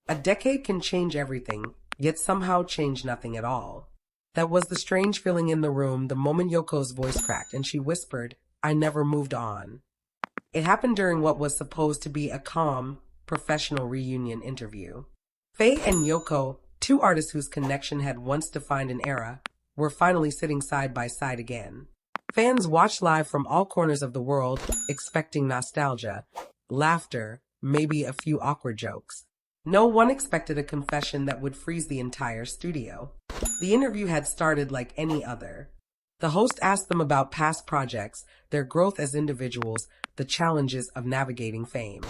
A decade can change everything, yet somehow change nothing at all. That was the strange feeling in the room the moment Yoko's voice cracked and she whispered, "I never moved on." It happened during what was supposed to be a calm, professional reunion interview. Faye and Yoko, two artists whose connection had once defined an era, were finally sitting side by side again. Fans watched live from all corners of the world, expecting nostalgia, laughter, maybe a few awkward jokes. No one expected a confession that would freeze the entire studio. The interview had started like any other. The host asked them about past projects, their growth as individuals, the challenges of navigating fame.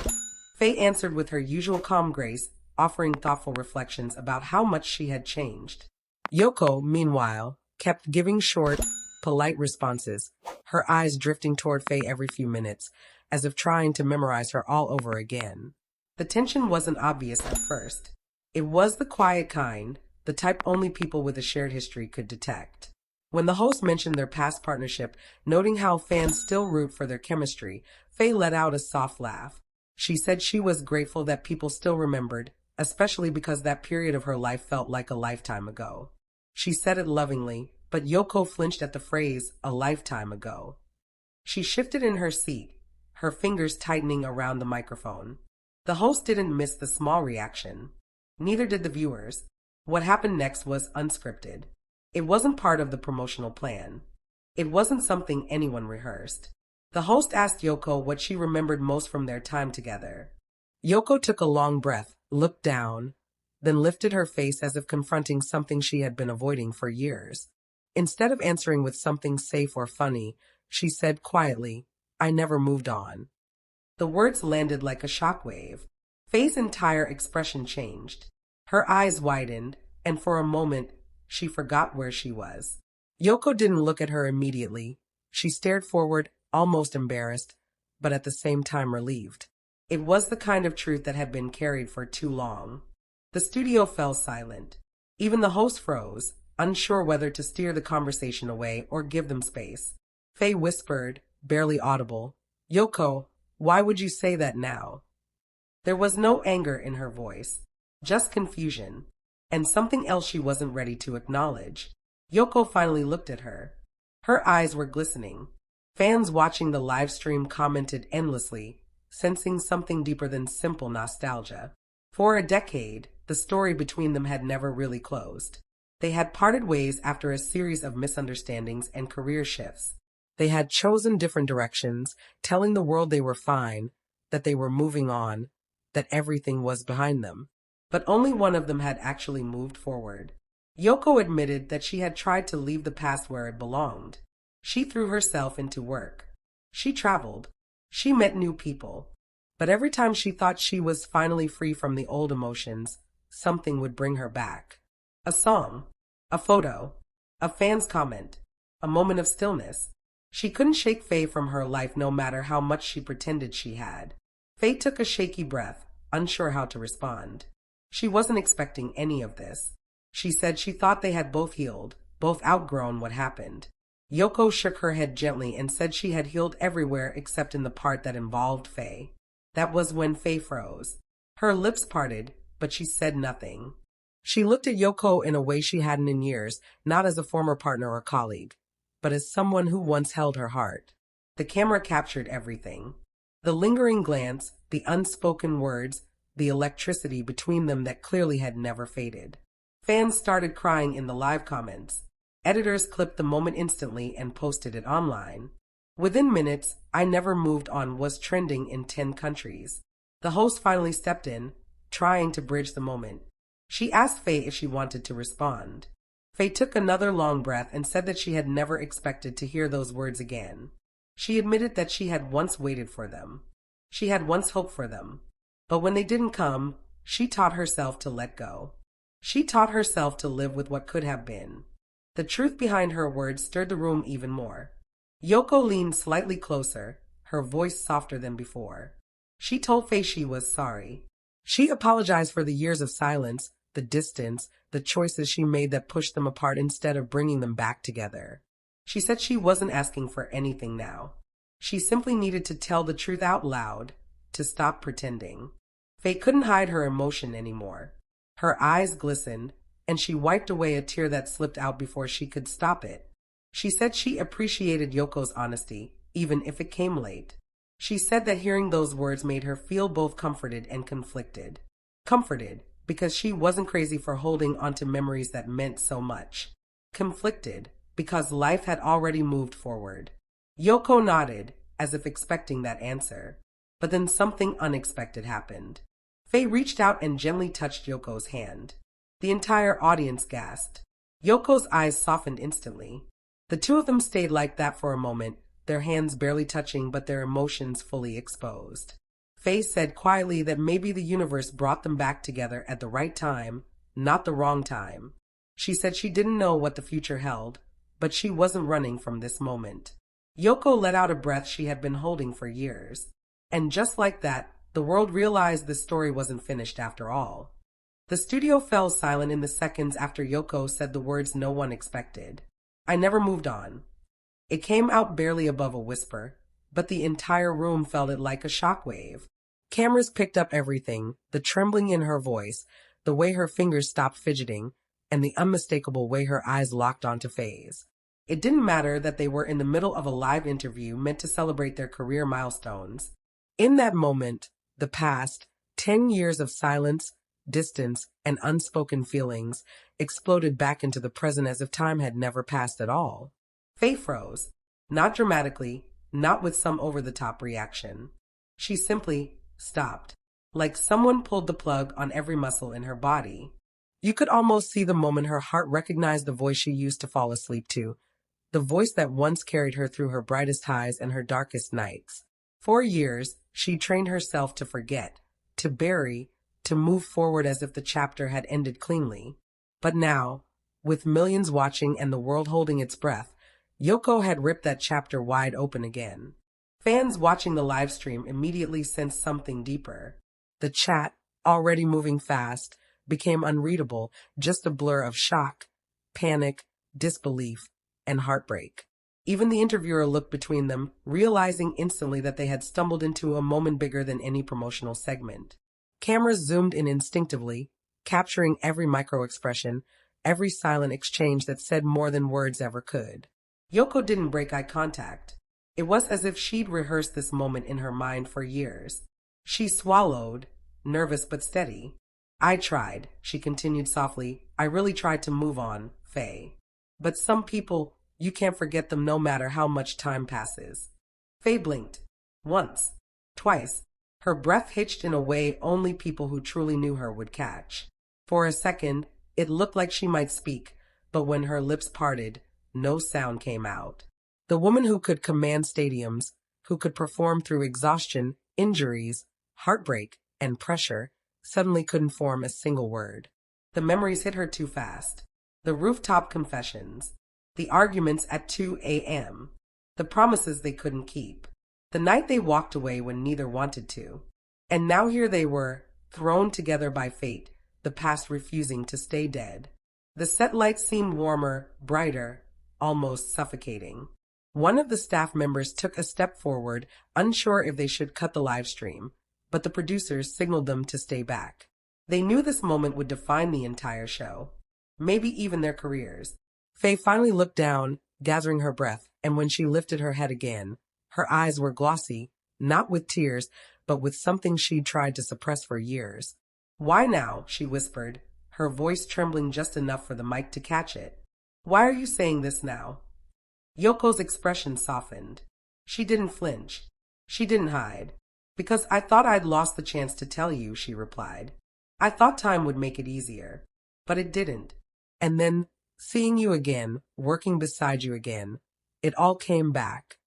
Faye answered with her usual calm grace, offering thoughtful reflections about how much she had changed. Yoko, meanwhile, kept giving short, polite responses, her eyes drifting toward Faye every few minutes, as if trying to memorize her all over again. The tension wasn't obvious at first. It was the quiet kind, the type only people with a shared history could detect. When the host mentioned their past partnership, noting how fans still root for their chemistry, Faye let out a soft laugh. She said she was grateful that people still remembered, especially because that period of her life felt like a lifetime ago. She said it lovingly, but Yoko flinched at the phrase, "a lifetime ago." She shifted in her seat, her fingers tightening around the microphone. The host didn't miss the small reaction. Neither did the viewers. What happened next was unscripted. It wasn't part of the promotional plan. It wasn't something anyone rehearsed. The host asked Yoko what she remembered most from their time together. Yoko took a long breath, looked down, then lifted her face as if confronting something she had been avoiding for years. Instead of answering with something safe or funny, she said quietly, "I never moved on." The words landed like a shockwave. Faye's entire expression changed. Her eyes widened, and for a moment, she forgot where she was. Yoko didn't look at her immediately. She stared forward, almost embarrassed, but at the same time relieved. It was the kind of truth that had been carried for too long. The studio fell silent. Even the host froze, unsure whether to steer the conversation away or give them space. Faye whispered, barely audible, "Yoko, why would you say that now?" There was no anger in her voice, just confusion, and something else she wasn't ready to acknowledge. Yoko finally looked at her. Her eyes were glistening. Fans watching the live stream commented endlessly, sensing something deeper than simple nostalgia. For a decade, the story between them had never really closed. They had parted ways after a series of misunderstandings and career shifts. They had chosen different directions, telling the world they were fine, that they were moving on, that everything was behind them. But only one of them had actually moved forward. Yoko admitted that she had tried to leave the past where it belonged. She threw herself into work. She traveled. She met new people. But every time she thought she was finally free from the old emotions, something would bring her back. A song, a photo, a fan's comment, a moment of stillness. She couldn't shake Faye from her life no matter how much she pretended she had. Faye took a shaky breath, unsure how to respond. She wasn't expecting any of this. She said she thought they had both healed, both outgrown what happened. Yoko shook her head gently and said she had healed everywhere except in the part that involved Faye. That was when Faye froze. Her lips parted, but she said nothing. She looked at Yoko in a way she hadn't in years, not as a former partner or colleague, but as someone who once held her heart. The camera captured everything. The lingering glance, the unspoken words, the electricity between them that clearly had never faded. Fans started crying in the live comments. Editors clipped the moment instantly and posted it online. Within minutes, "I Never Moved On" was trending in 10 countries. The host finally stepped in, trying to bridge the moment. She asked Faye if she wanted to respond. Faye took another long breath and said that she had never expected to hear those words again. She admitted that she had once waited for them. She had once hoped for them. But when they didn't come, she taught herself to let go. She taught herself to live with what could have been. The truth behind her words stirred the room even more. Yoko leaned slightly closer, her voice softer than before. She told Faye she was sorry. She apologized for the years of silence, the distance, the choices she made that pushed them apart instead of bringing them back together. She said she wasn't asking for anything now. She simply needed to tell the truth out loud, to stop pretending. Faye couldn't hide her emotion anymore. Her eyes glistened, and she wiped away a tear that slipped out before she could stop it. She said she appreciated Yoko's honesty, even if it came late. She said that hearing those words made her feel both comforted and conflicted. Comforted, because she wasn't crazy for holding onto memories that meant so much. Conflicted, because life had already moved forward. Yoko nodded, as if expecting that answer. But then something unexpected happened. Faye reached out and gently touched Yoko's hand. The entire audience gasped. Yoko's eyes softened instantly. The two of them stayed like that for a moment, their hands barely touching but their emotions fully exposed. Faye said quietly that maybe the universe brought them back together at the right time, not the wrong time. She said she didn't know what the future held, but she wasn't running from this moment. Yoko let out a breath she had been holding for years. And just like that, the world realized the story wasn't finished after all. The studio fell silent in the seconds after Yoko said the words no one expected. I never moved on. It came out barely above a whisper, but the entire room felt it like a shockwave. Cameras picked up everything, the trembling in her voice, the way her fingers stopped fidgeting, and the unmistakable way her eyes locked onto Faye's. It didn't matter that they were in the middle of a live interview meant to celebrate their career milestones. In that moment, the past 10 years of silence, distance, and unspoken feelings exploded back into the present as if time had never passed at all. Faye froze, not dramatically, not with some over-the-top reaction. She simply stopped, like someone pulled the plug on every muscle in her body. You could almost see the moment her heart recognized the voice she used to fall asleep to, the voice that once carried her through her brightest highs and her darkest nights. For years, she trained herself to forget, to bury, to move forward as if the chapter had ended cleanly. But now, with millions watching and the world holding its breath, Yoko had ripped that chapter wide open again. Fans watching the live stream immediately sensed something deeper. The chat, already moving fast, became unreadable, just a blur of shock, panic, disbelief, and heartbreak. Even the interviewer looked between them, realizing instantly that they had stumbled into a moment bigger than any promotional segment. Cameras zoomed in instinctively, capturing every micro-expression, every silent exchange that said more than words ever could. Yoko didn't break eye contact. It was as if she'd rehearsed this moment in her mind for years. She swallowed, nervous but steady. I tried, she continued softly. I really tried to move on, Faye. But some people, you can't forget them no matter how much time passes. Faye blinked. Once. Twice. Her breath hitched in a way only people who truly knew her would catch. For a second, it looked like she might speak, but when her lips parted, no sound came out. The woman who could command stadiums, who could perform through exhaustion, injuries, heartbreak, and pressure, suddenly couldn't form a single word. The memories hit her too fast. The rooftop confessions. The arguments at 2 a.m. The promises they couldn't keep. The night they walked away when neither wanted to. And now here they were, thrown together by fate, the past refusing to stay dead. The set lights seemed warmer, brighter, almost suffocating. One of the staff members took a step forward, unsure if they should cut the live stream, but the producers signaled them to stay back. They knew this moment would define the entire show, maybe even their careers. Faye finally looked down, gathering her breath, and when she lifted her head again, her eyes were glossy, not with tears, but with something she'd tried to suppress for years. Why now? She whispered, her voice trembling just enough for the mic to catch it. Why are you saying this now? Yoko's expression softened. She didn't flinch. She didn't hide. Because I thought I'd lost the chance to tell you, she replied. I thought time would make it easier. But it didn't. And then, seeing you again, working beside you again, it all came back.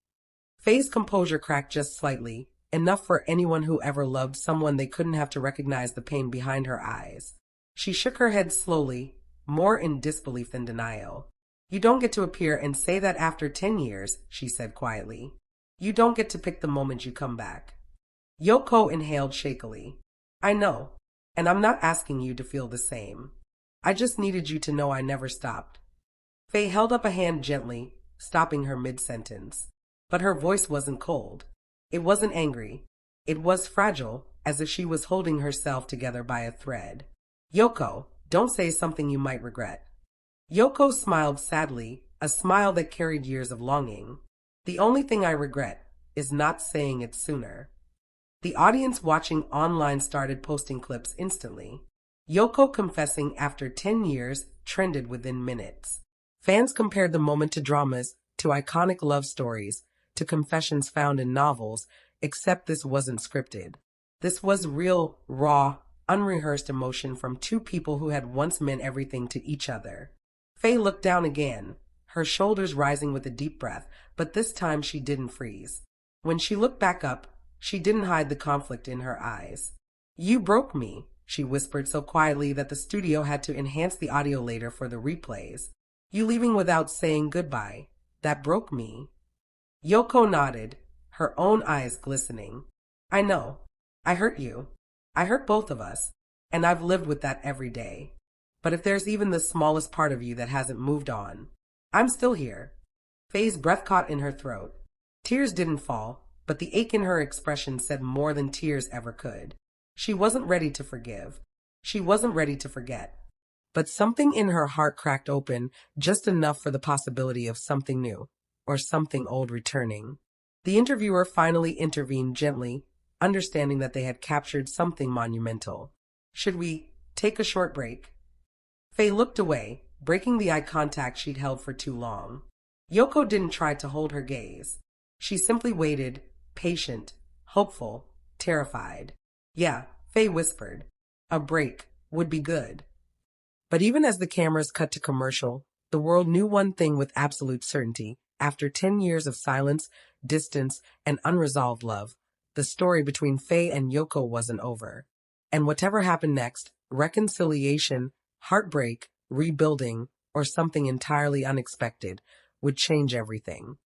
Faye's composure cracked just slightly, enough for anyone who ever loved someone they couldn't have to recognize the pain behind her eyes. She shook her head slowly, more in disbelief than denial. You don't get to appear and say that after 10 years, she said quietly. You don't get to pick the moment you come back. Yoko inhaled shakily. I know, and I'm not asking you to feel the same. I just needed you to know I never stopped. Faye held up a hand gently, stopping her mid-sentence. But her voice wasn't cold. It wasn't angry. It was fragile, as if she was holding herself together by a thread. Yoko, don't say something you might regret. Yoko smiled sadly, a smile that carried years of longing. The only thing I regret is not saying it sooner. The audience watching online started posting clips instantly. Yoko confessing after 10 years trended within minutes. Fans compared the moment to dramas, to iconic love stories, to confessions found in novels, except this wasn't scripted. This was real, raw, unrehearsed emotion from two people who had once meant everything to each other. Faye looked down again, her shoulders rising with a deep breath, but this time she didn't freeze. When she looked back up, she didn't hide the conflict in her eyes. "You broke me," she whispered so quietly that the studio had to enhance the audio later for the replays. "You leaving without saying goodbye. That broke me." Yoko nodded, her own eyes glistening. "I know. I hurt you. I hurt both of us, and I've lived with that every day. But if there's even the smallest part of you that hasn't moved on, I'm still here." Faye's breath caught in her throat. Tears didn't fall, but the ache in her expression said more than tears ever could. She wasn't ready to forgive. She wasn't ready to forget. But something in her heart cracked open, just enough for the possibility of something new, or something old returning. The interviewer finally intervened gently, understanding that they had captured something monumental. "Should we take a short break?" Faye looked away, breaking the eye contact she'd held for too long. Yoko didn't try to hold her gaze. She simply waited, patient, hopeful, terrified. "Yeah," Faye whispered. "A break would be good." But even as the cameras cut to commercial, the world knew one thing with absolute certainty. After 10 years of silence, distance, and unresolved love, the story between Faye and Yoko wasn't over. And whatever happened next, reconciliation, heartbreak, rebuilding, or something entirely unexpected, would change everything.